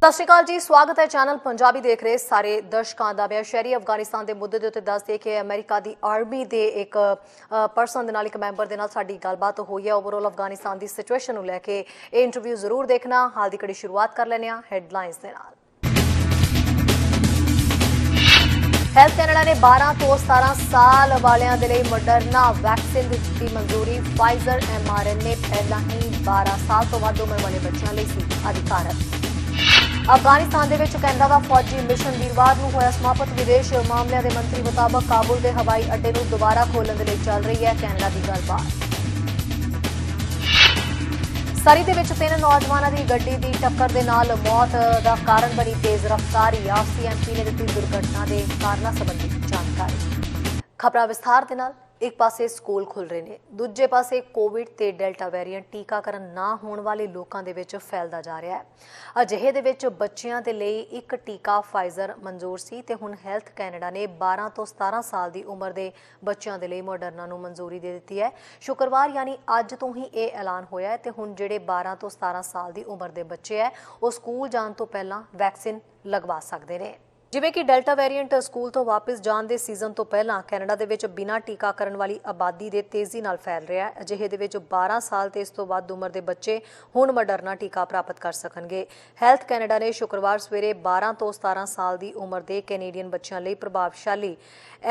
सत श्री अकाल जी, स्वागत है चैनल पंजाबी देख रहे सारे दर्शकों का। मैं शहरी अफगानिस्तान के मुद्दे के उत्ते दस दे कि अमेरिका की आर्मी के एक परसन के एक मैंबर के साडी गलबात हुई है। ओवरऑल अफगानिस्तान की सिचुएशन को लैके ये इंटरव्यू जरूर देखना। हाल की कड़ी शुरुआत कर लेने हैडलाइंस के नाल। हैल्थ कैनेडा ने 12 तो 17 साल वालियां दे लई मॉडर्ना वैक्सीन की मंजूरी। फाइजर mRNA पहला ही 12 साल तो वध उम्र वाले बच्चों लई सी अधिकारत। अफगानिस्तान दे विच कैनेडा का फौजी मिशन वीरवार नूं होया समाप्त। विदेश मामलों के मंत्री मुताबक काबुल के हवाई अड्डे नूं दोबारा खोलण दे लई चल रही है कैनेडा की गलबात। सरी दे विच 3 नौजवानों की गड्डी की टक्कर दे नाल मौत का कारण बनी तेज रफ्तारी। RCMP ने दी दुर्घटना के कारणों संबंधी जानकारी। खबरां विस्तार दे नाल। एक पासे स्कूल खुल रहे हैं, दूजे पासे कोविड ते डेल्टा वेरिएंट टीकाकरण ना होने वाले लोगों के विच फैलदा जा रहा है। अजिहे दे विच बच्चियां दे लई एक टीका फाइजर मंजूर सी ते हुण हैल्थ कैनेडा ने 12 तो 17 साल की उम्र के बच्चों के लिए मॉडर्ना नूं मंजूरी दे दी है। शुक्रवार यानी अज तो ही ये ऐलान होया है ते हुण जिहड़े 12 तो 17 साल की उम्र के बच्चे है वो स्कूल जाण तो पहलां वैक्सीन लगवा सकते हैं। जिवें कि डेल्टा वेरिएंट स्कूल तो वापस जाण दे सीजन तो पहलां कैनेडा दे विच बिना टीकाकरण वाली आबादी दे तेजी नाल फैल रहा है। अजिहे दे विच 12 साल ते इस तो वध उम्र के बच्चे हुण मॉडर्ना टीका प्राप्त कर सकणगे। हैल्थ कैनेडा ने शुक्रवार सवेरे 12 तो 17 साल की उम्र के कैनेडियन बच्चों लिए प्रभावशाली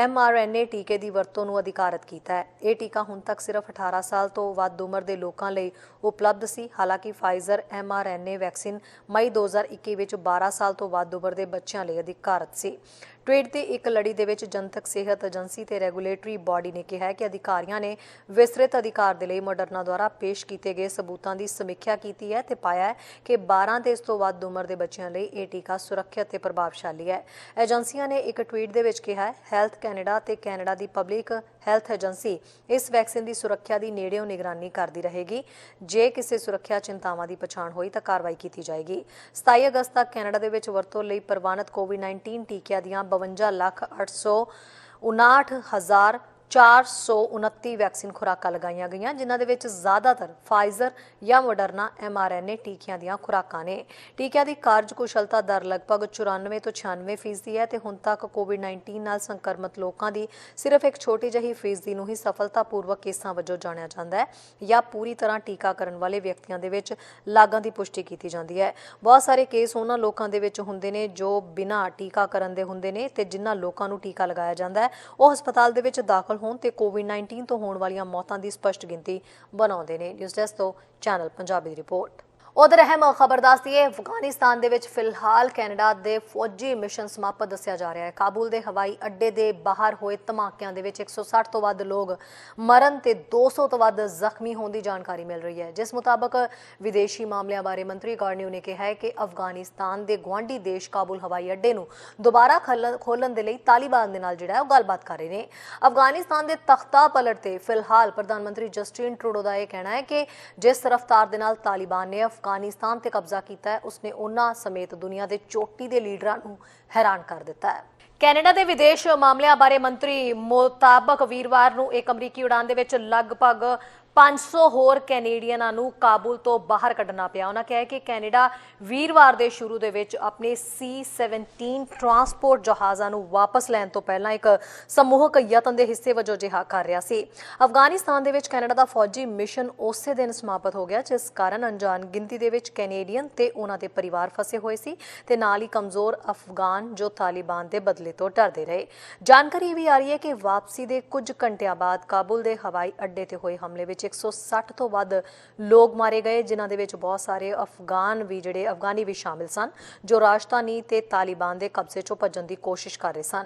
mRNA टीके की वरतों नूं अधिकारत किया है। यह टीका हुण तक सिर्फ 18 साल तो वध उम्र के लोगों लिए उपलब्ध सी। हालांकि फाइजर mRNA वैक्सीन मई 2021 विच 12 साल तो वध उम्र के बच्चों लिए अधिकारत सी। ट्वीट की एक लड़ी दे विच जनतक सेहत एजेंसी ते रेगूलेटरी बॉडी ने कहा है कि अधिकारियों ने विस्तृत अधिकार के लिए मॉडर्ना द्वारा पेश किए गए सबूतों की समीक्षा की है ते पाया है कि 12 ते इस तो वध उम्र के बच्चों लिए यह टीका सुरक्षित ते प्रभावशाली है। एजेंसियां ने एक ट्वीट दे विच कहा है, हैल्थ कैनेडा ते कैनेडा की पब्लिक हैल्थ एजेंसी इस वैक्सीन की सुरक्षा की नेड़ियों निगरानी करती रहेगी। जे किसी सुरक्षा चिंतावां की पछाण हुई तो कार्रवाई की जाएगी। 27 अगस्त तक कैनेडा दे विच वरतों लई प्रवानित कोविड-19 टीकिਆਂ ਦੀਆਂ 52,859,429 वैक्सीन खुराकां लगाईਆਂ गईਆਂ, जिन्हां दे विच ज़्यादातर फाइजर या मॉडर्ना mRNA टीकिਆਂ ਦੀਆਂ खुराकां ने। टीकिਆਂ ਦੀ कार्यकुशलता दर लगभग 94 तो 96% है ते हुण तक कोविड-19 नाल संक्रमित लोगों की सिर्फ एक छोटी जही फीसदी नूं ही सफलतापूर्वक केसां वजों जाणिया जांदा है या पूरी तरह टीकाकरण वाले व्यक्तियों के विच लागां की पुष्टि की जाती है। बहुत सारे केस उन्हां लोगों के विच हुंदे ने जो बिना टीकाकरण दे हुंदे ने ते जिन्हां लोगों नूं टीका लगाया जाता है वो हस्पताल दे विच दाखल होण ते कोविड-19 तो होने वाली मौतों की स्पष्ट गिनती बनाते हैं। न्यूज़ डेस्क तो चैनल पंजाबी की रिपोर्ट। उधर अहम खबर दस दी है, अफगानिस्तान दे विच फिलहाल कैनेडा के फौजी मिशन समाप्त दस्सिया जा रहा है। काबुल के हवाई अड्डे के बाहर होए धमाकों के 160 तो वध लोग मरण ते 200 तो वध जख्मी होने की जानकारी मिल रही है। जिस मुताबक विदेशी मामलों बारे मंत्री गार्नियो ने कहा है कि अफगानिस्तान के गुआढ़ी देश काबुल हवाई अड्डे नूं दोबारा खोलण दे लई तालिबान दे नाल जिहड़ा गलबात कर रहे हैं। अफगानिस्तान के तख्ता पलट ते फिलहाल प्रधानमंत्री जस्टिन ट्रूडो का यह कहना है कि जिस रफ्तार दे नाल तालिबान ने अफगानिस्तान ते कब्जा किया है उसने उन्हां समेत दुनिया के चोटी के लीडरां नूं हैरान कर दिता है। कैनेडा के विदेश मामलों बारे मंत्री मुताबक वीरवार नूं एक अमरीकी उड़ान दे विच लगभग 500 होर कैनेडियनां नूं काबुल तो बाहर कढ़ना पिया। उन्होंने कहा कि कैनेडा वीरवार के शुरू दे विच अपने C-17 ट्रांसपोर्ट जहाज़ां नूं वापस लैण तो पहलां एक समूहक यतन के हिस्से वजों जिहा कर रहा सी। अफगानिस्तान दे विच कैनेडा का फौजी मिशन उस दिन समाप्त हो गया जिस कारण अनजान गिनती दे विच कैनेडियन ते उन्हां दे परिवार फसे हुए सी ते नाल ही कमज़ोर अफगान जो तालिबान के बदले तो डरते रहे। जानकारी भी आ रही है कि वापसी के कुछ घंटिया बाद काबुल के हवाई अड्डे ते होए हमले विच 160 तो वध लोग मारे गए, जिन्हां दे विच बहुत सारे अफगानी भी शामिल सन जो राजधानी ते तालिबान के कब्जे चों भज्जण की कोशिश कर रहे सन।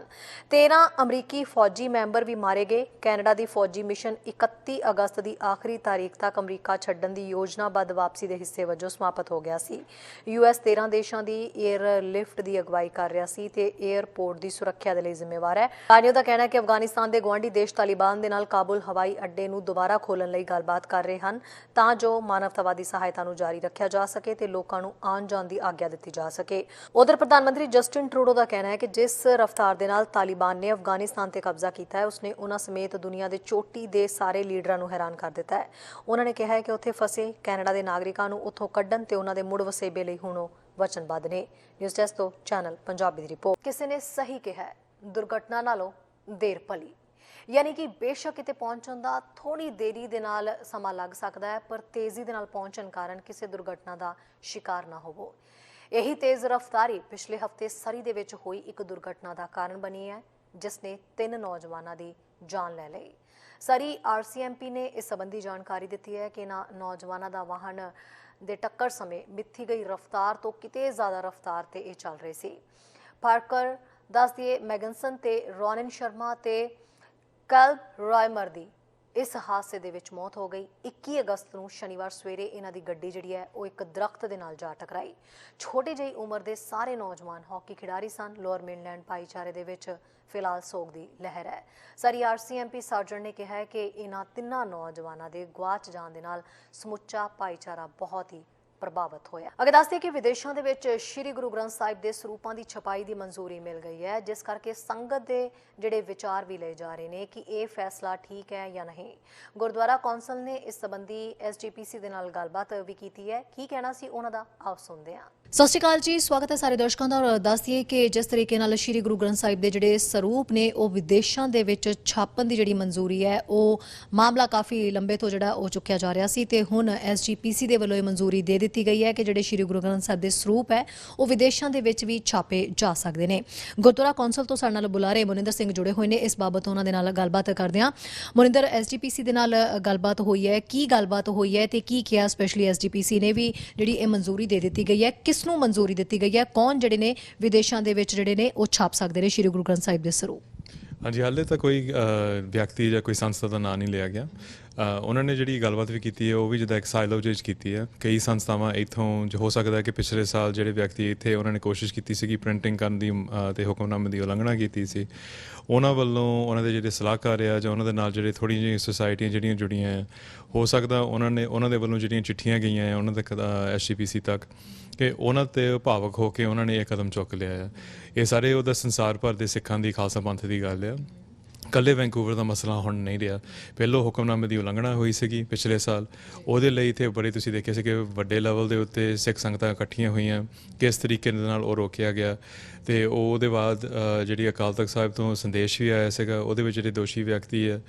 13 अमरीकी फौजी मैंबर भी मारे गए। कैनेडा की फौजी मिशन 31 अगस्त की आखिरी तारीख तक अमरीका छड्डण की योजनाबद्ध वापसी के हिस्से वजों समाप्त हो गया सी। US 13 देशों की एयरलिफ्ट की अगवाई कर रहा सी ते एयरपोर्ट की सुरक्षा के लिए जिम्मेवार है। गार्नियो का कहना है कि अफगानिस्तान के गुआढ़ी देश तालिबान के नाल काबुल हवाई अड्डे नूं दोबारा खोलण लई गलबात कर रहे हैं तां जो मानवतावादी सहायता नूं जारी रखा जा सके ते लोकां नूं आउण जाण की आग्या दी जा सके। उधर प्रधानमंत्री जस्टिन ट्रूडो का कहना है कि जिस रफ्तार दे नाल तालिबान ने अफगानिस्तान ते कब्जा किया है उसने उन्हां समेत दुनिया के चोटी के सारे लीडरां नूं हैरान कर दिता है। उन्होंने कहा है कि उत्थे फसे कैनेडा के नागरिकां नूं उत्थों कड्ढण ते उन्हां दे मुड़ वसेबे लई हुण ਵਚਨਬੱਧ ਨੇ। ਨਿਊਜ਼ ਡੈਸਕ ਤੋਂ ਚੈਨਲ ਪੰਜਾਬੀ ਦੀ ਰਿਪੋਰਟ। ਕਿਸੇ ਨੇ ਸਹੀ ਕਿਹਾ ਹੈ, ਦੁਰਘਟਨਾ ਨਾਲੋਂ ਦੇਰ ਭਲੀ। यानी कि बेशक इत्थे पहुंचण दा थोड़ी देरी दे नाल समा लग सकदा है, पर तेज़ी दे नाल पहुंचण कारण किसी दुर्घटना का शिकार ना होवो। यही तेज़ रफ्तारी पिछले हफ्ते सरी दे विच होई एक दुर्घटना का कारण बनी है, जिसने 3 नौजवानों की जान ले लई। सरी RCMP ने इस संबंधी जानकारी दी है कि इन्हां नौजवानों का वाहन दे टक्कर समय मिथी गई रफ्तार तो किते ज़्यादा रफ्तार ते इह चल रहे सी। पार्कर दस दिए मैगनसन ते रोनिन शर्मा ते कल्ब रॉयमर दी इस हादसे दे विच मौत हो गई। 21 अगस्त नूं शनिवार सवेरे इन्हां दी गड्डी जिहड़ी है वो एक दरख्त दे नाल जा टकराई। छोटी जी उम्र के सारे नौजवान हॉकी खिडारी सन। लोअर मेनलैंड भाईचारे दे विच फिलहाल सोग की लहर है। सारी RCMP सार्जन ने कहा है कि इन्हां तिन्नां नौजवानों के गुआच जाण दे नाल समुच्चा भाईचारा बहुत ही प्रभावित होया। अगर दसदे कि विदेशों के विच श्री गुरु ग्रंथ साहिब के सरूपों की छपाई की मंजूरी मिल गई है, जिस करके संगत के जिहड़े विचार भी लए जा रहे हैं कि यह फैसला ठीक है या नहीं। गुरुद्वारा कौंसल ने इस संबंधी SGPC दे नाल गलबात भी की है। की कहना सी उन्हां दा, आओ सुनते हैं। सत श्री अकाल जी, स्वागत है सारे दर्शकों का। और दस दिए कि जिस तरीके नाल श्री गुरु ग्रंथ साहिब के जिहड़े सरूप ने वो विदेशों के विच छापन की जिहड़ी मंजूरी है वो मामला काफ़ी लंबे तो जिहड़ा वो चुक्या जा रहा सी ते हुण SGPC दे वल्लों मंजूरी दे दी गई है कि जिहड़े श्री गुरु ग्रंथ साहिब के सरूप है वो विदेशों के विच भी छापे जा सकते हैं। गुरुद्वारा कौंसल तो साडे नाल बुलारे मोनिंदर सिंह जुड़े हुए हैं। इस बाबत उन्हां दे नाल गलबात करदे हां। मोनिंदर, SGPC दे नाल गलबात हुई है, की गलबात हुई है ते की किहा स्पैशली SGPC ने भी जिहड़ी ये मंजूरी दे दी गई है, किसनूं मंजूरी दी गई है, कौन जिहड़े ने विदेशों के विच जिहड़े ने वो छाप सकते हैं श्री गुरु ग्रंथ साहिब के सरूप? हाँ जी, हाले तक कोई व्यक्ति या कोई संस्था का नाम नहीं लिया गया। उन्होंने जी गलबात भी की है वो भी जिदा एक साइलो जेज की है। कई संस्थावां इतों जो हो सकता है कि पिछले साल जो व्यक्ति इतने उन्होंने कोशिश की प्रिंटिंग करने की हुक्मनामे की उलंघना की सी। उन्होंने वालों उन्होंने जिहड़े सलाहकार आ जां उन्होंने नाल जिहड़े थोड़ी जी सोसाइटियां जिहड़ियां जुड़ियां हैं, हो सकता उन्होंने उन्होंने वालों जिहड़ियां चिट्ठियां गई हैं उन्होंने तक SGPC तक कि उन्होंने ते भावुक होकर उन्होंने ये कदम चुक लिया है। ये सारे उहदा संसार भर के सिखां की खालसा पंथ की गल है। कल्ले वैंकूवर का मसला हुण नहीं रहा। पहलों हुक्मनामे की उलंघना हुई सी पिछले साल, उहदे लई इत्थे बड़े तुसीं देखे सी कि वड्डे लैवल के उत्ते सिख संगतां इकट्ठियां होईयां, किस तरीके दे नाल ओह रोकिया गया। तो उहदे बाद जिहड़ी अकाल तख्त साहिब तो संदेश भी आया सीगा, उहदे विच जिहड़े दोषी व्यक्ति है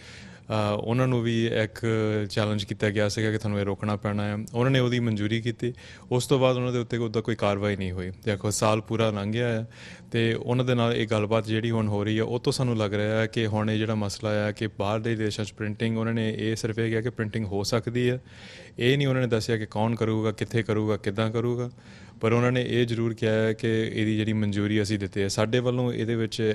उन्होंने भी एक चैलेंज किया गया कि थानू ये रोकना पैना है। उन्होंने वो मंजूरी की। उस तो बाद उन्होंने उत्ते उदा कोई कार्रवाई नहीं हुई। देखो साल पूरा लंघ गया है तो उन्होंने नाल ये गलबात जी हुण हो रही है वो तो सानू लग रहा है कि हुण ये मसला है कि बाहर के देशों प्रिंटिंग उन्होंने ये सिर्फ ये किया कि प्रिंटिंग हो सकती है। ये नहीं उन्होंने दसिया कि कौन करूगा, कित्थे करूगा, किद्दां करूगा। पर उन्होंने ये जरूर किया है कि ये जी मंजूरी असी दिते है। साडे वालों ये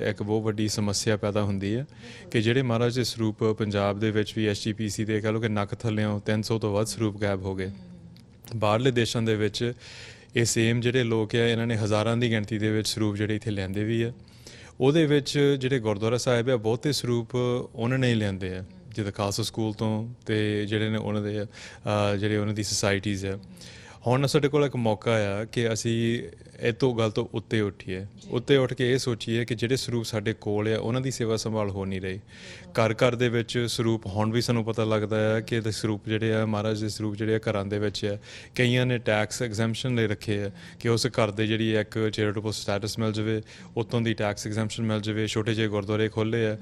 एक बहुत वड्डी समस्या पैदा होंदी है कि जिहड़े महाराज के सरूप पंजाब दे विच भी SGPC दे कह लो कि नक थल्लियों 300 तो वध सरूप गायब हो गए। बाहरले देशों के विच ये सेम जिहड़े लोग है इन्होंने हज़ारां की गिणती दे विच सरूप जिहड़े इत्थे लिआंदे भी है। उहदे विच जिहड़े गुरुद्वारा साहिब है बहुते सरूप उन्होंने ही लिआंदे है, जिद्दां खालसा स्कूल तो ते जिहड़े ने उन्हां दे जिहड़े उन्हां दी सोसाइटीज़ है। हुण साडे कोल एक मौका आ कि असी ਇਹ ਤੋਂ ਗੱਲ ਤੋਂ ਉੱਤੇ ਉੱਠੀਏ, ਉੱਤੇ ਉੱਠ ਕੇ ਇਹ ਸੋਚੀਏ ਕਿ ਜਿਹੜੇ ਸਰੂਪ ਸਾਡੇ ਕੋਲ ਆ ਉਹਨਾਂ ਦੀ ਸੇਵਾ ਸੰਭਾਲ ਹੋ ਨਹੀਂ ਰਹੀ। ਘਰ ਘਰ ਦੇ ਵਿੱਚ ਸਰੂਪ ਹੁਣ ਵੀ ਸਾਨੂੰ ਪਤਾ ਲੱਗਦਾ ਹੈ ਕਿ ਸਰੂਪ ਜਿਹੜੇ ਆ ਮਹਾਰਾਜ ਦੇ ਸਰੂਪ ਜਿਹੜੇ ਆ ਘਰਾਂ ਦੇ ਵਿੱਚ ਆ, ਕਈਆਂ ਨੇ ਟੈਕਸ ਐਗਜ਼ੈਂਪਸ਼ਨ ਲੈ ਰੱਖੇ ਆ ਕਿ ਉਸ ਘਰ ਦੇ ਜਿਹੜੀ ਇੱਕ ਚੈਰੀਟੇਬਲ ਸਟੇਟਸ ਮਿਲ ਜਾਵੇ, ਉੱਤੋਂ ਦੀ ਟੈਕਸ ਐਗਜ਼ੈਂਪਸ਼ਨ ਮਿਲ ਜਾਵੇ। ਛੋਟੇ ਜਿਹੇ ਗੁਰਦੁਆਰੇ ਖੋਲ੍ਹੇ ਆ।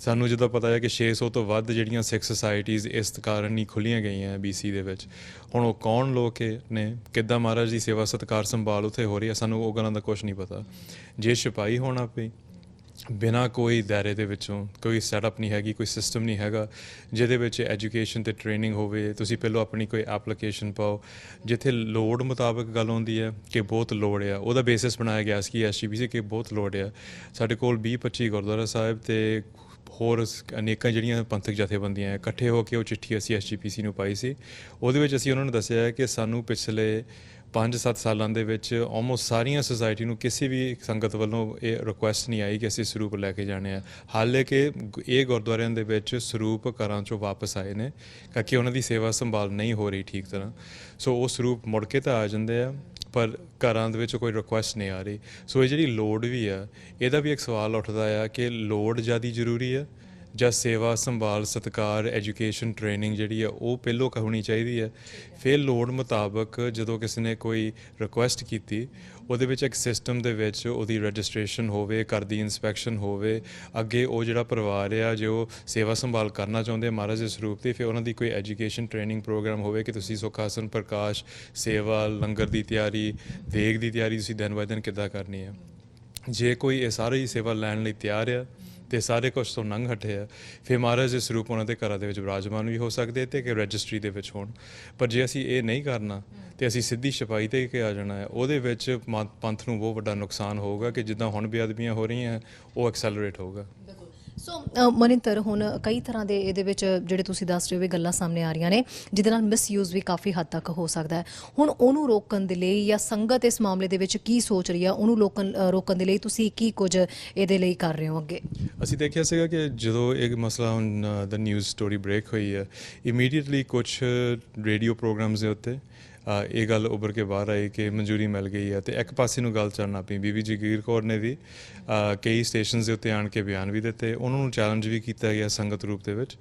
ਸਾਨੂੰ ਜਿੱਦਾਂ ਪਤਾ ਹੈ ਕਿ 600 ਤੋਂ ਵੱਧ ਜਿਹੜੀਆਂ ਸਿੱਖ ਸੁਸਾਇਟੀਜ਼ ਇਸ ਕਾਰਨ ਹੀ ਖੁੱਲ੍ਹੀਆਂ ਗਈਆਂ BC ਦੇ ਵਿੱਚ। ਹੁਣ ਉਹ ਕੌਣ ਲੋਕ ਨੇ, ਕਿੱਦਾਂ ਮਹਾਰਾਜ ਦੀ ਸੇਵਾ ਸਤਿਕਾਰ ਸੰਭਾਲ ਉੱਥੇ ਹੋ ਰਹੀ ਹੈ, ਸਾਨੂੰ ਉਹ ਗੱਲਾਂ ਦਾ ਕੁਛ ਨਹੀਂ ਪਤਾ। ਜੇ ਛਪਾਈ ਹੋਣਾ ਪਈ ਬਿਨਾਂ ਕੋਈ ਦਾਇਰੇ ਦੇ ਵਿੱਚੋਂ, ਕੋਈ ਸੈਟਅਪ ਨਹੀਂ ਹੈਗੀ, ਕੋਈ ਸਿਸਟਮ ਨਹੀਂ ਹੈਗਾ ਜਿਹਦੇ ਵਿੱਚ ਐਜੂਕੇਸ਼ਨ ਅਤੇ ਟ੍ਰੇਨਿੰਗ ਹੋਵੇ। ਤੁਸੀਂ ਪਹਿਲਾਂ ਆਪਣੀ ਕੋਈ ਐਪਲੀਕੇਸ਼ਨ ਪਾਓ, ਜਿੱਥੇ ਲੋੜ ਮੁਤਾਬਕ ਗੱਲ ਹੁੰਦੀ ਹੈ ਕਿ ਬਹੁਤ ਲੋੜ ਆ, ਉਹਦਾ ਬੇਸਿਸ ਬਣਾਇਆ ਗਿਆ ਸੀ ਕਿ SGPC ਕਿ ਬਹੁਤ ਲੋੜ ਆ। ਸਾਡੇ ਕੋਲ 20-25 ਗੁਰਦੁਆਰਾ ਸਾਹਿਬ ਅਤੇ ਹੋਰ ਅਨੇਕਾਂ ਜਿਹੜੀਆਂ ਪੰਥਕ ਜਥੇਬੰਦੀਆਂ ਇਕੱਠੇ ਹੋ ਕੇ ਉਹ ਚਿੱਠੀ ਅਸੀਂ SGPC ਨੂੰ ਪਾਈ ਸੀ। ਉਹਦੇ ਵਿੱਚ ਅਸੀਂ ਉਹਨਾਂ ਨੂੰ ਦੱਸਿਆ ਹੈ ਕਿ ਸਾਨੂੰ ਪਿਛਲੇ 5-7 ਸਾਲਾਂ ਦੇ ਵਿੱਚ ਆਲਮੋਸਟ ਸਾਰੀਆਂ ਸੁਸਾਇਟੀ ਨੂੰ ਕਿਸੇ ਵੀ ਸੰਗਤ ਵੱਲੋਂ ਇਹ ਰਿਕੁਐਸਟ ਨਹੀਂ ਆਈ ਕਿ ਅਸੀਂ ਸਰੂਪ ਲੈ ਕੇ ਜਾਣੇ ਆ। ਹਾਲੇ ਕਿ ਇਹ ਗੁਰਦੁਆਰਿਆਂ ਦੇ ਵਿੱਚ ਸਰੂਪ ਘਰਾਂ 'ਚੋਂ ਵਾਪਸ ਆਏ ਨੇ ਕਿਉਂਕਿ ਉਹਨਾਂ ਦੀ ਸੇਵਾ ਸੰਭਾਲ ਨਹੀਂ ਹੋ ਰਹੀ ਠੀਕ ਤਰ੍ਹਾਂ। ਸੋ ਉਹ ਸਰੂਪ ਮੁੜ ਕੇ ਤਾਂ ਆ ਜਾਂਦੇ ਆ ਪਰ ਘਰਾਂ ਦੇ ਵਿੱਚ ਕੋਈ ਰਿਕੁਐਸਟ ਨਹੀਂ ਆ ਰਹੀ। ਸੋ ਇਹ ਜਿਹੜੀ ਲੋੜ ਵੀ ਆ ਇਹਦਾ ਵੀ ਇੱਕ ਸਵਾਲ ਉੱਠਦਾ ਆ ਕਿ ਲੋੜ ਜ਼ਿਆਦਾ ਜ਼ਰੂਰੀ ਆ ਜਾਂ ਸੇਵਾ ਸੰਭਾਲ ਸਤਿਕਾਰ ਐਜੂਕੇਸ਼ਨ ਟ੍ਰੇਨਿੰਗ ਜਿਹੜੀ ਆ ਉਹ ਪਹਿਲੋਂ ਹੋਣੀ ਚਾਹੀਦੀ ਹੈ। ਫਿਰ ਲੋੜ ਮੁਤਾਬਕ ਜਦੋਂ ਕਿਸੇ ਨੇ ਕੋਈ ਰਿਕੁਐਸਟ ਕੀਤੀ ਉਹਦੇ ਵਿੱਚ ਇੱਕ ਸਿਸਟਮ ਦੇ ਵਿੱਚ ਉਹਦੀ ਰਜਿਸਟ੍ਰੇਸ਼ਨ ਹੋਵੇ, ਘਰ ਦੀ ਇਨਸਪੈਕਸ਼ਨ ਹੋਵੇ, ਅੱਗੇ ਉਹ ਜਿਹੜਾ ਪਰਿਵਾਰ ਆ ਜੋ ਸੇਵਾ ਸੰਭਾਲ ਕਰਨਾ ਚਾਹੁੰਦੇ ਆ ਮਹਾਰਾਜ ਦੇ ਸਰੂਪ ਦੀ, ਫਿਰ ਉਹਨਾਂ ਦੀ ਕੋਈ ਐਜੂਕੇਸ਼ਨ ਟ੍ਰੇਨਿੰਗ ਪ੍ਰੋਗਰਾਮ ਹੋਵੇ ਕਿ ਤੁਸੀਂ ਸੁੱਖ ਆਸਨ ਪ੍ਰਕਾਸ਼ ਸੇਵਾ ਲੰਗਰ ਦੀ ਤਿਆਰੀ ਵੇਗ ਦੀ ਤਿਆਰੀ ਤੁਸੀਂ ਦਿਨ ਬਾਏ ਦਿਨ ਕਿੱਦਾਂ ਕਰਨੀ ਹੈ। ਜੇ ਕੋਈ ਇਹ ਸਾਰੀ ਸੇਵਾ ਲੈਣ ਲਈ ਤਿਆਰ ਆ ਤੇ ਸਾਰੇ ਕੁਛ ਤੋਂ ਨੰਗ ਹਟੇ ਆ, ਫਿਰ ਮਹਾਰਾਜ ਦੇ ਸਰੂਪ ਉਹਨਾਂ ਦੇ ਘਰਾਂ ਦੇ ਵਿੱਚ ਵਿਰਾਜਮਾਨ ਵੀ ਹੋ ਸਕਦੇ ਤੇ ਕਿ ਰਜਿਸਟਰੀ ਦੇ ਵਿੱਚ ਹੋਣ। ਪਰ ਜੇ ਅਸੀਂ ਇਹ ਨਹੀਂ ਕਰਨਾ ਤੇ ਅਸੀਂ ਸਿੱਧੀ ਛਪਾਈ ਤੇ ਕਿ ਆ ਜਾਣਾ ਹੈ, ਉਹਦੇ ਵਿੱਚ ਪੰਥ ਨੂੰ ਬਹੁਤ ਵੱਡਾ ਨੁਕਸਾਨ ਹੋਊਗਾ ਕਿ ਜਿੱਦਾਂ ਹੁਣ ਬੇਅਦਬੀਆਂ ਹੋ ਰਹੀਆਂ ਉਹ ਐਕਸੈਲਰੇਟ ਹੋਊਗਾ। ਸੋ ਮਨਿੰਦਰ, ਹੁਣ ਕਈ ਤਰ੍ਹਾਂ ਦੇ ਇਹਦੇ ਵਿੱਚ ਜਿਹੜੇ ਤੁਸੀਂ ਦੱਸ ਰਹੇ ਹੋ ਵੀ ਗੱਲਾਂ ਸਾਹਮਣੇ ਆ ਰਹੀਆਂ ਨੇ ਜਿਹਦੇ ਨਾਲ ਮਿਸਯੂਜ਼ ਵੀ ਕਾਫੀ ਹੱਦ ਤੱਕ ਹੋ ਸਕਦਾ ਹੈ। ਹੁਣ ਉਹਨੂੰ ਰੋਕਣ ਦੇ ਲਈ ਜਾਂ ਸੰਗਤ ਇਸ ਮਾਮਲੇ ਦੇ ਵਿੱਚ ਕੀ ਸੋਚ ਰਹੀ ਹੈ, ਉਹਨੂੰ ਰੋਕਣ ਦੇ ਲਈ ਤੁਸੀਂ ਕੀ ਕੁਝ ਇਹਦੇ ਲਈ ਕਰ ਰਹੇ ਹੋ ਅੱਗੇ? ਅਸੀਂ ਦੇਖਿਆ ਸੀਗਾ ਕਿ ਜਦੋਂ ਇਹ ਮਸਲਾ ਹੁਣ ਦ ਨਿਊਜ਼ ਸਟੋਰੀ ਬ੍ਰੇਕ ਹੋਈ ਹੈ, ਇਮੀਡੀਏਟਲੀ ਕੁਛ ਰੇਡੀਓ ਪ੍ਰੋਗਰਾਮਸ ਦੇ ਉੱਤੇ ਇਹ ਗੱਲ ਉੱਭਰ ਕੇ ਬਾਹਰ ਆਈ ਕਿ ਮਨਜ਼ੂਰੀ ਮਿਲ ਗਈ ਹੈ। ਤੇ ਇੱਕ ਪਾਸੇ ਨੂੰ ਗੱਲ ਚੱਲਣਾ ਪਈ, ਬੀਬੀ ਜਗੀਰ ਕੌਰ ਨੇ ਵੀ ਕਈ ਸਟੇਸ਼ਨਸ ਦੇ ਉੱਤੇ ਆਣ ਕੇ ਬਿਆਨ ਵੀ ਦਿੱਤੇ, ਉਹਨਾਂ ਨੂੰ ਚੈਲੰਜ ਵੀ ਕੀਤਾ ਗਿਆ ਸੰਗਤ ਰੂਪ ਦੇ ਵਿੱਚ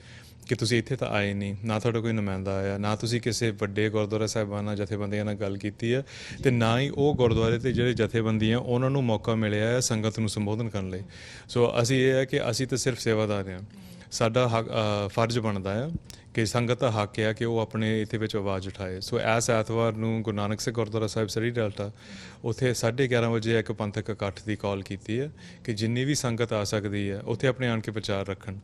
ਕਿ ਤੁਸੀਂ ਇੱਥੇ ਤਾਂ ਆਏ ਨਹੀਂ, ਨਾ ਤੁਹਾਡਾ ਕੋਈ ਨੁਮਾਇੰਦਾ ਆਇਆ, ਨਾ ਤੁਸੀਂ ਕਿਸੇ ਵੱਡੇ ਗੁਰਦੁਆਰਾ ਸਾਹਿਬਾਨਾਂ ਜਥੇਬੰਦੀਆਂ ਨਾਲ ਗੱਲ ਕੀਤੀ ਹੈ, ਤੇ ਨਾ ਹੀ ਉਹ ਗੁਰਦੁਆਰੇ ਤੇ ਜਿਹੜੇ ਜਥੇਬੰਦੀਆਂ ਉਹਨਾਂ ਨੂੰ ਮੌਕਾ ਮਿਲਿਆ ਹੈ ਸੰਗਤ ਨੂੰ ਸੰਬੋਧਨ ਕਰਨ ਲਈ। ਸੋ ਅਸੀਂ ਇਹ ਹੈ ਕਿ ਅਸੀਂ ਤਾਂ ਸਿਰਫ ਸੇਵਾਦਾਰ ਹਾਂ, ਸਾਡਾ ਫਰਜ਼ ਬਣਦਾ ਆ ਕਿ ਸੰਗਤ ਦਾ ਹੱਕ ਆ ਕਿ ਉਹ ਆਪਣੇ ਇੱਥੇ ਵਿੱਚ ਆਵਾਜ਼ ਉਠਾਏ। ਸੋ ਇਸ ਐਤਵਾਰ ਨੂੰ ਗੁਰੂ ਨਾਨਕ ਸਿੰਘ ਗੁਰਦੁਆਰਾ ਸਾਹਿਬ ਸਰੀ ਡੈਲਟਾ ਉੱਥੇ 11:30 ਵਜੇ ਇੱਕ ਪੰਥਕ ਇਕੱਠ ਦੀ ਕਾਲ ਕੀਤੀ ਹੈ ਕਿ ਜਿੰਨੀ ਵੀ ਸੰਗਤ ਆ ਸਕਦੀ ਹੈ ਉੱਥੇ ਆਪਣੇ ਆਣ ਕੇ ਵਿਚਾਰ ਰੱਖਣ,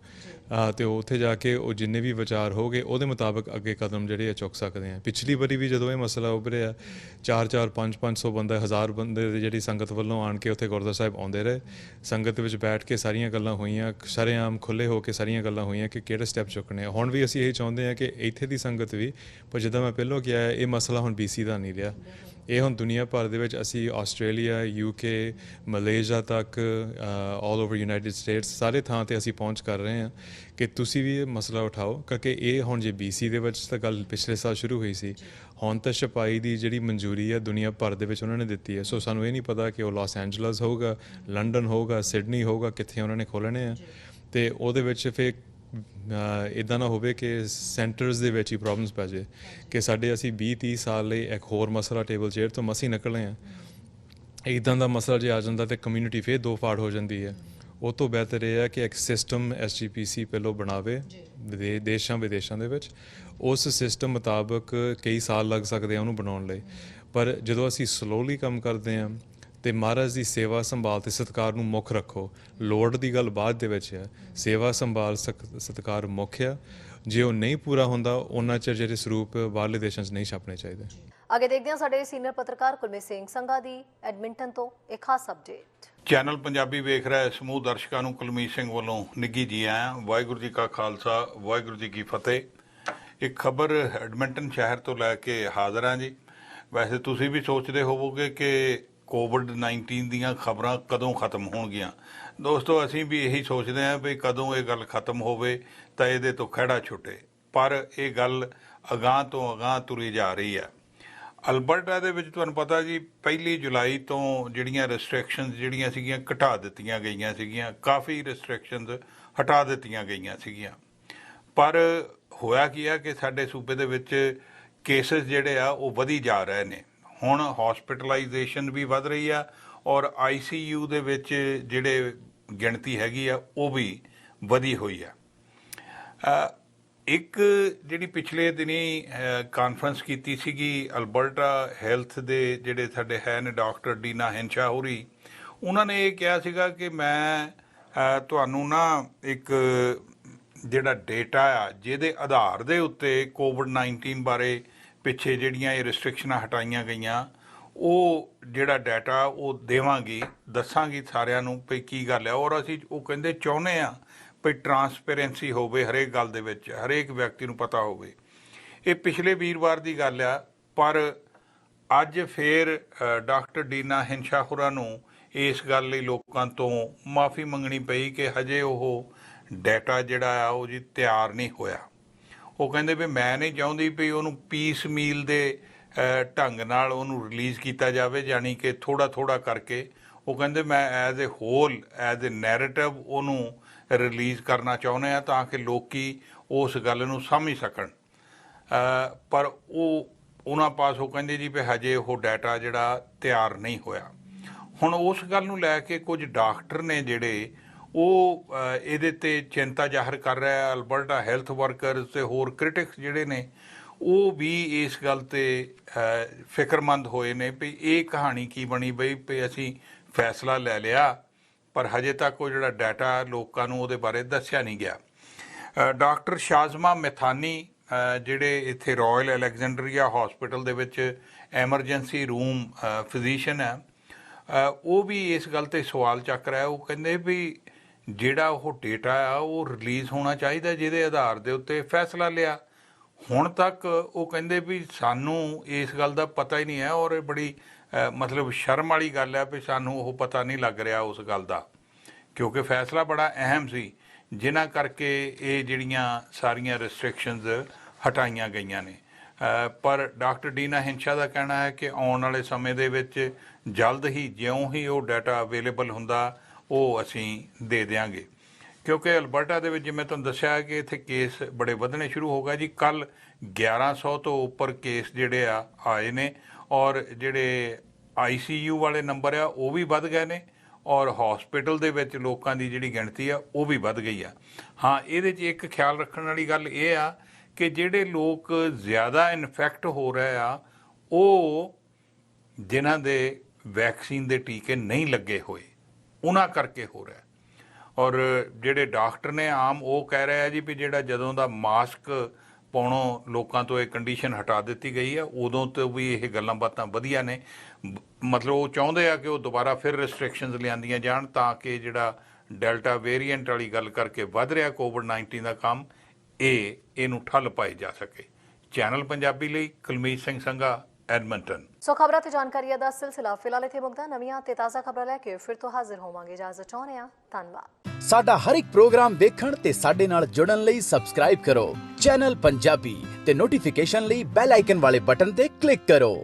ਤੇ ਉੱਥੇ ਜਾ ਕੇ ਉਹ ਜਿੰਨੇ ਵੀ ਵਿਚਾਰ ਹੋਗੇ ਉਹਦੇ ਮੁਤਾਬਕ ਅੱਗੇ ਕਦਮ ਜਿਹੜੇ ਆ ਚੁੱਕ ਸਕਦੇ ਆ। ਪਿਛਲੀ ਵਾਰੀ ਵੀ ਜਦੋਂ ਇਹ ਮਸਲਾ ਉੱਭਰਿਆ 4-4 500 ਬੰਦਾ 1000 ਬੰਦੇ ਦੀ ਜਿਹੜੀ ਸੰਗਤ ਵੱਲੋਂ ਆਣ ਕੇ ਉੱਥੇ ਗੁਰਦੁਆਰਾ ਸਾਹਿਬ ਆਉਂਦੇ ਰਹੇ, ਸੰਗਤ ਵਿੱਚ ਬੈਠ ਕੇ ਸਾਰੀਆਂ ਗੱਲਾਂ ਹੋਈਆਂ, ਸ਼ਰੇਆਮ ਖੁੱਲ੍ਹੇ ਹੋ ਕੇ ਸਾਰੀਆਂ ਗੱਲਾਂ ਹੋਈਆਂ ਕਿ ਕਿਹੜੇ ਸਟੈਪ ਚੁੱਕਣੇ ਆ। ਹੁਣ ਵੀ ਅਸੀਂ ਇਹ ਚਾਹੁੰਦੇ ਹਾਂ ਕਿ ਇੱਥੇ ਦੀ ਸੰਗਤ ਵੀ, ਪਰ ਜਿੱਦਾਂ ਮੈਂ ਪਹਿਲਾਂ ਕਿਹਾ ਇਹ ਮਸਲਾ ਹੁਣ BC ਦਾ ਨਹੀਂ ਰਿਹਾ, ਇਹ ਹੁਣ ਦੁਨੀਆ ਭਰ ਦੇ ਵਿੱਚ ਅਸੀਂ ਆਸਟ੍ਰੇਲੀਆ, UK, ਮਲੇਸ਼ੀਆ ਤੱਕ, ਆਲ ਓਵਰ ਯੂਨਾਈਟਿਡ ਸਟੇਟਸ ਸਾਰੇ ਥਾਂ ਤੇ ਅਸੀਂ ਪਹੁੰਚ ਕਰ ਰਹੇ ਹਾਂ ਕਿ ਤੁਸੀਂ ਵੀ ਇਹ ਮਸਲਾ ਉਠਾਓ। ਕਿਉਂਕਿ ਇਹ ਹੁਣ ਜੇ BC ਦੇ ਵਿੱਚ ਤਾਂ ਗੱਲ ਪਿਛਲੇ ਸਾਲ ਸ਼ੁਰੂ ਹੋਈ ਸੀ, ਹੁਣ ਤਾਂ ਛਪਾਈ ਦੀ ਜਿਹੜੀ ਮਨਜ਼ੂਰੀ ਹੈ ਦੁਨੀਆ ਭਰ ਦੇ ਵਿੱਚ ਉਹਨਾਂ ਨੇ ਦਿੱਤੀ ਹੈ। ਸੋ ਸਾਨੂੰ ਇਹ ਨਹੀਂ ਪਤਾ ਕਿ ਉਹ ਲਾਸ ਐਂਜਲਸ ਹੋਊਗਾ, ਲੰਡਨ ਹੋਊਗਾ, ਸਿਡਨੀ ਹੋਊਗਾ, ਕਿੱਥੇ ਉਹਨਾਂ ਨੇ ਖੋਲ੍ਹਣੇ ਆ, ਤੇ ਉਹਦੇ ਵਿੱਚ ਫਿਰ ਇੱਦਾਂ ਨਾ ਹੋਵੇ ਕਿ ਸੈਂਟਰਸ ਦੇ ਵਿੱਚ ਹੀ ਪ੍ਰੋਬਲਮਸ ਪੈ ਜਾਏ ਕਿ ਸਾਡੇ ਅਸੀਂ 20-30 ਸਾਲ ਲਈ ਇੱਕ ਹੋਰ ਮਸਲਾ ਟੇਬਲ ਚੇਅਰ ਤੋਂ ਮਸੀਂ ਨਿਕਲੇ ਹਾਂ। ਇੱਦਾਂ ਦਾ ਮਸਲਾ ਜੇ ਆ ਜਾਂਦਾ ਤਾਂ ਕਮਿਊਨਿਟੀ ਫਿਰ ਦੋ ਫਾੜ ਹੋ ਜਾਂਦੀ ਹੈ। ਉਹ ਤੋਂ ਬਿਹਤਰ ਇਹ ਹੈ ਕਿ ਇੱਕ ਸਿਸਟਮ SGPC ਪਹਿਲੋਂ ਬਣਾਵੇ ਦੇਸ਼ਾਂ ਵਿਦੇਸ਼ਾਂ ਦੇ ਵਿੱਚ, ਉਸ ਸਿਸਟਮ ਮੁਤਾਬਕ ਕਈ ਸਾਲ ਲੱਗ ਸਕਦੇ ਆ ਉਹਨੂੰ ਬਣਾਉਣ ਲਈ। ਪਰ ਜਦੋਂ ਅਸੀਂ ਸਲੋਲੀ ਕੰਮ ਕਰਦੇ ਹਾਂ ਤੇ ਮਹਾਰਾਜ ਦੀ ਸੇਵਾ ਸੰਭਾਲ ਤੇ ਸਤਿਕਾਰ ਨੂੰ ਮੁੱਖ ਰੱਖੋ, ਲੋੜ ਦੀ ਗੱਲ ਬਾਅਦ ਦੇ ਵਿੱਚ ਹੈ, ਸੇਵਾ ਸੰਭਾਲ ਸਤਿਕਾਰ ਮੁੱਖ ਆ। ਜੇ ਉਹ ਨਹੀਂ ਪੂਰਾ ਹੁੰਦਾ ਉਹਨਾਂ ਚਿਰ ਜਿਹੜੇ ਸਰੂਪ ਬਾਹਰਲੇ ਦੇਸ਼ਾਂ 'ਚ ਨਹੀਂ ਛਾਪਣੇ ਚਾਹੀਦੇ। ਅੱਗੇ ਦੇਖਦੇ ਹਾਂ ਸਾਡੇ ਸੀਨੀਅਰ ਪੱਤਰਕਾਰ ਕੁਲਮੀਤ ਸਿੰਘ ਸੰਘਾ ਦੀ ਐਡਮਿੰਟਨ ਤੋਂ ਇੱਕ ਖਾਸ ਅਪਡੇਟ। ਚੈਨਲ ਪੰਜਾਬੀ ਵੇਖ ਰਹੇ ਸਮੂਹ ਦਰਸ਼ਕਾਂ ਨੂੰ ਕੁਲਮੀਤ ਸਿੰਘ ਵੱਲੋਂ ਨਿੱਘੀ ਜੀ ਆਇਆਂ। ਵਾਹਿਗੁਰੂ ਜੀ ਕਾ ਖਾਲਸਾ, ਵਾਹਿਗੁਰੂ ਜੀ ਕੀ ਫਤਿਹ। ਇੱਕ ਖਬਰ ਐਡਮਿੰਟਨ ਸ਼ਹਿਰ ਤੋਂ ਲੈ ਕੇ ਹਾਜ਼ਰ ਹਾਂ ਜੀ। ਵੈਸੇ ਤੁਸੀਂ ਵੀ ਸੋਚਦੇ ਹੋਵੋਗੇ ਕਿ COVID-19 ਦੀਆਂ ਖਬਰਾਂ ਕਦੋਂ ਖਤਮ ਹੋਣਗੀਆਂ। ਦੋਸਤੋ, ਅਸੀਂ ਵੀ ਇਹੀ ਸੋਚਦੇ ਹਾਂ ਵੀ ਕਦੋਂ ਇਹ ਗੱਲ ਖਤਮ ਹੋਵੇ ਤਾਂ ਇਹਦੇ ਤੋਂ ਖਹਿੜਾ ਛੁੱਟੇ, ਪਰ ਇਹ ਗੱਲ ਅਗਾਂਹ ਤੋਂ ਅਗਾਂਹ ਤੁਰੀ ਜਾ ਰਹੀ ਹੈ। ਅਲਬਰਟਾ ਦੇ ਵਿੱਚ ਤੁਹਾਨੂੰ ਪਤਾ ਜੀ 1 ਜੁਲਾਈ ਤੋਂ ਜਿਹੜੀਆਂ ਰਿਸਟ੍ਰਿਕਸ਼ਨਸ ਜਿਹੜੀਆਂ ਸੀਗੀਆਂ ਘਟਾ ਦਿੱਤੀਆਂ ਗਈਆਂ ਸੀਗੀਆਂ, ਕਾਫੀ ਰਿਸਟ੍ਰਿਕਸ਼ਨਸ ਹਟਾ ਦਿੱਤੀਆਂ ਗਈਆਂ ਸੀਗੀਆਂ। ਪਰ ਹੋਇਆ ਕੀ ਆ ਕਿ ਸਾਡੇ ਸੂਬੇ ਦੇ ਵਿੱਚ ਕੇਸਿਸ ਜਿਹੜੇ ਆ ਉਹ ਵਧੀ ਜਾ ਰਹੇ ਨੇ। ਹੁਣ ਹੌਸਪਿਟਲਾਈਜੇਸ਼ਨ ਵੀ ਵੱਧ ਰਹੀ ਆ ਔਰ ICU ਦੇ ਵਿੱਚ ਜਿਹੜੇ ਗਿਣਤੀ ਹੈਗੀ ਆ ਉਹ ਵੀ ਵਧੀ ਹੋਈ ਆ। ਇੱਕ ਜਿਹੜੀ ਪਿਛਲੇ ਦਿਨੀ ਕਾਨਫਰੰਸ ਕੀਤੀ ਸੀਗੀ ਅਲਬਰਟਾ ਹੈਲਥ ਦੇ ਜਿਹੜੇ ਸਾਡੇ ਹੈ ਨੇ ਡਾਕਟਰ ਡੀਨਾ ਹੈਂਸ਼ਾ ਹੋਰੀ, ਉਹਨਾਂ ਨੇ ਇਹ ਕਿਹਾ ਸੀਗਾ ਕਿ ਮੈਂ ਤੁਹਾਨੂੰ ਨਾ ਇੱਕ ਜਿਹੜਾ ਡੇਟਾ ਆ ਜਿਹਦੇ ਆਧਾਰ ਦੇ ਉੱਤੇ COVID-19 ਬਾਰੇ ਪਿੱਛੇ ਜਿਹੜੀਆਂ ਇਹ ਰਿਸਟ੍ਰਿਕਸ਼ਨਾਂ ਹਟਾਈਆਂ ਗਈਆਂ, ਉਹ ਜਿਹੜਾ ਡਾਟਾ ਉਹ ਦੇਵਾਂਗੀ, ਦੱਸਾਂਗੀ ਸਾਰਿਆਂ ਨੂੰ ਵੀ ਕੀ ਗੱਲ ਹੈ। ਔਰ ਅਸੀਂ ਉਹ ਕਹਿੰਦੇ ਚਾਹੁੰਦੇ ਹਾਂ ਵੀ ਟਰਾਂਸਪੇਰੈਂਸੀ ਹੋਵੇ ਹਰੇਕ ਗੱਲ ਦੇ ਵਿੱਚ, ਹਰੇਕ ਵਿਅਕਤੀ ਨੂੰ ਪਤਾ ਹੋਵੇ। ਇਹ ਪਿਛਲੇ ਵੀਰਵਾਰ ਦੀ ਗੱਲ ਆ, ਪਰ ਅੱਜ ਫੇਰ ਡਾਕਟਰ ਡੀਨਾ ਹੈਂਸ਼ਾ ਹੋਰਾਂ ਨੂੰ ਇਸ ਗੱਲ ਲਈ ਲੋਕਾਂ ਤੋਂ ਮਾਫੀ ਮੰਗਣੀ ਪਈ ਕਿ ਹਜੇ ਉਹ ਡਾਟਾ ਜਿਹੜਾ ਆ ਉਹ ਜੀ ਤਿਆਰ ਨਹੀਂ ਹੋਇਆ। ਉਹ ਕਹਿੰਦੇ ਵੀ ਮੈਂ ਨਹੀਂ ਚਾਹੁੰਦੀ ਵੀ ਉਹਨੂੰ ਪੀਸ ਮੀਲ ਦੇ ਢੰਗ ਨਾਲ ਉਹਨੂੰ ਰਿਲੀਜ਼ ਕੀਤਾ ਜਾਵੇ, ਯਾਨੀ ਕਿ ਥੋੜ੍ਹਾ ਥੋੜ੍ਹਾ ਕਰਕੇ। ਉਹ ਕਹਿੰਦੇ ਮੈਂ as a whole, as a narrative ਉਹਨੂੰ ਰਿਲੀਜ਼ ਕਰਨਾ ਚਾਹੁੰਦੇ ਆ ਤਾਂ ਕਿ ਲੋਕੀ ਉਸ ਗੱਲ ਨੂੰ ਸਮਝ ਸਕਣ। ਪਰ ਉਹਨਾਂ ਪਾਸ ਉਹ ਕਹਿੰਦੇ ਜੀ ਵੀ ਹਜੇ ਉਹ ਡਾਟਾ ਜਿਹੜਾ ਤਿਆਰ ਨਹੀਂ ਹੋਇਆ। ਹੁਣ ਉਸ ਗੱਲ ਨੂੰ ਲੈ ਕੇ ਕੁਝ ਡਾਕਟਰ ਨੇ ਜਿਹੜੇ ਉਹ ਇਹਦੇ ਤੇ ਚਿੰਤਾ ਜ਼ਾਹਰ ਕਰ ਰਿਹਾ। ਅਲਬਰਟਾ ਹੈਲਥ ਵਰਕਰਸ ਤੇ ਹੋਰ ਕ੍ਰਿਟਿਕਸ ਜਿਹੜੇ ਨੇ ਉਹ ਵੀ ਇਸ ਗੱਲ ਤੇ ਫਿਕਰਮੰਦ ਹੋਏ ਨੇ ਵੀ ਇਹ ਕਹਾਣੀ ਕੀ ਬਣੀ ਬਈ ਵੀ ਅਸੀਂ ਫੈਸਲਾ ਲੈ ਲਿਆ ਪਰ ਹਜੇ ਤੱਕ ਉਹ ਜਿਹੜਾ ਡਾਟਾ ਲੋਕਾਂ ਨੂੰ ਉਹਦੇ ਬਾਰੇ ਦੱਸਿਆ ਨਹੀਂ ਗਿਆ। ਡਾਕਟਰ ਸ਼ਾਜ਼ਮਾ ਮੈਥਾਨੀ ਜਿਹੜੇ ਇੱਥੇ ਰਾਇਲ ਅਲੈਗਜ਼ੈਂਡਰੀਆ ਹਸਪੀਟਲ ਦੇ ਵਿੱਚ ਐਮਰਜੈਂਸੀ ਰੂਮ ਫਿਜ਼ੀਸ਼ੀਅਨ ਹੈ, ਉਹ ਵੀ ਇਸ ਗੱਲ ਤੇ ਸਵਾਲ ਚੱਕ ਰਿਹਾ। ਉਹ ਕਹਿੰਦੇ ਵੀ ਜਿਹੜਾ ਉਹ ਡੇਟਾ ਆ ਉਹ ਰਿਲੀਜ਼ ਹੋਣਾ ਚਾਹੀਦਾ ਜਿਹਦੇ ਆਧਾਰ ਦੇ ਉੱਤੇ ਫੈਸਲਾ ਲਿਆ। ਹੁਣ ਤੱਕ ਉਹ ਕਹਿੰਦੇ ਵੀ ਸਾਨੂੰ ਇਸ ਗੱਲ ਦਾ ਪਤਾ ਹੀ ਨਹੀਂ ਹੈ ਔਰ ਇਹ ਬੜੀ ਮਤਲਬ ਸ਼ਰਮ ਵਾਲੀ ਗੱਲ ਹੈ ਵੀ ਸਾਨੂੰ ਉਹ ਪਤਾ ਨਹੀਂ ਲੱਗ ਰਿਹਾ ਉਸ ਗੱਲ ਦਾ, ਕਿਉਂਕਿ ਫੈਸਲਾ ਬੜਾ ਅਹਿਮ ਸੀ ਜਿਨ੍ਹਾਂ ਕਰਕੇ ਇਹ ਜਿਹੜੀਆਂ ਸਾਰੀਆਂ ਰਿਸਟ੍ਰਿਕਸ਼ਨਸ ਹਟਾਈਆਂ ਗਈਆਂ ਨੇ। ਪਰ ਡਾਕਟਰ ਡੀਨਾ ਹਿੰਸ਼ਾ ਦਾ ਕਹਿਣਾ ਹੈ ਕਿ ਆਉਣ ਵਾਲੇ ਸਮੇਂ ਦੇ ਵਿੱਚ ਜਲਦ ਹੀ ਜਿਉਂ ਹੀ ਉਹ ਡਾਟਾ ਅਵੇਲੇਬਲ ਹੁੰਦਾ ਉਹ ਅਸੀਂ ਦੇ ਦਿਆਂਗੇ, ਕਿਉਂਕਿ ਅਲਬਰਟਾ ਦੇ ਵਿੱਚ ਜਿਵੇਂ ਤੁਹਾਨੂੰ ਦੱਸਿਆ ਕਿ ਇੱਥੇ ਕੇਸ ਬੜੇ ਵਧਣੇ ਸ਼ੁਰੂ ਹੋ ਗਏ ਜੀ। ਕੱਲ੍ਹ 1100 ਤੋਂ ਉੱਪਰ ਕੇਸ ਜਿਹੜੇ ਆ ਆਏ ਨੇ ਔਰ ਜਿਹੜੇ ICU ਵਾਲੇ ਨੰਬਰ ਆ ਉਹ ਵੀ ਵੱਧ ਗਏ ਨੇ ਔਰ ਹਸਪੀਟਲ ਦੇ ਵਿੱਚ ਲੋਕਾਂ ਦੀ ਜਿਹੜੀ ਗਿਣਤੀ ਆ ਉਹ ਵੀ ਵੱਧ ਗਈ ਆ। ਹਾਂ, ਇਹਦੇ 'ਚ ਇੱਕ ਖਿਆਲ ਰੱਖਣ ਵਾਲੀ ਗੱਲ ਇਹ ਆ ਕਿ ਜਿਹੜੇ ਲੋਕ ਜ਼ਿਆਦਾ ਇਨਫੈਕਟ ਹੋ ਰਹੇ ਆ ਉਹ ਜਿਨ੍ਹਾਂ ਦੇ ਵੈਕਸੀਨ ਦੇ ਟੀਕੇ ਨਹੀਂ ਲੱਗੇ ਹੋਏ ਉਹਨਾਂ ਕਰਕੇ ਹੋ ਰਿਹਾ। ਔਰ ਜਿਹੜੇ ਡਾਕਟਰ ਨੇ ਆਮ ਉਹ ਕਹਿ ਰਹੇ ਆ ਜੀ ਵੀ ਜਿਹੜਾ ਜਦੋਂ ਦਾ ਮਾਸਕ ਪਾਉਣੋਂ ਲੋਕਾਂ ਤੋਂ ਇਹ ਕੰਡੀਸ਼ਨ ਹਟਾ ਦਿੱਤੀ ਗਈ ਆ ਉਦੋਂ ਤੋਂ ਵੀ ਇਹ ਗੱਲਾਂ ਬਾਤਾਂ ਵਧੀਆ ਨੇ। ਮਤਲਬ ਉਹ ਚਾਹੁੰਦੇ ਆ ਕਿ ਉਹ ਦੁਬਾਰਾ ਫਿਰ ਰਿਸਟ੍ਰਿਕਸ਼ਨਸ ਲਿਆਂਦੀਆਂ ਜਾਣ ਤਾਂ ਕਿ ਜਿਹੜਾ ਡੈਲਟਾ ਵੇਰੀਐਂਟ ਵਾਲੀ ਗੱਲ ਕਰਕੇ ਵੱਧ ਰਿਹਾ ਕੋਵਿਡ-19 ਦਾ ਕੰਮ ਇਹਨੂੰ ਠੱਲ ਪਾਈ ਜਾ ਸਕੇ। ਚੈਨਲ ਪੰਜਾਬੀ ਲਈ ਕੁਲਮੀਤ ਸਿੰਘ ਸੰਘਾ, ਐਡਮਿੰਟਨ। ਸੋ ਖਬਰਾਂ ਤੇ ਜਾਣਕਾਰੀਆਂ ਦਾ ਸਿਲਸਿਲਾ ਫਿਲਹਾਲ ਇੱਥੇ ਮੁੱਕਦਾ। ਨਵੀਆਂ ਤੇ ਤਾਜ਼ਾ ਖਬਰਾਂ ਲੈ ਕੇ ਫਿਰ ਤੋਂ ਹਾਜ਼ਰ ਹੋਵਾਂਗੇ। ਇਜਾਜ਼ਤ ਚਾਹੁੰਦੇ ਹਾਂ। ਧੰਨਵਾਦ। ਸਾਡਾ ਹਰ ਇੱਕ ਪ੍ਰੋਗਰਾਮ ਦੇਖਣ ਤੇ ਸਾਡੇ ਨਾਲ ਜੁੜਨ ਲਈ ਸਬਸਕ੍ਰਾਈਬ ਕਰੋ ਚੈਨਲ ਪੰਜਾਬੀ ਤੇ ਨੋਟੀਫਿਕੇਸ਼ਨ ਲਈ ਬੈਲ ਆਈਕਨ ਵਾਲੇ ਬਟਨ ਤੇ ਕਲਿੱਕ ਕਰੋ।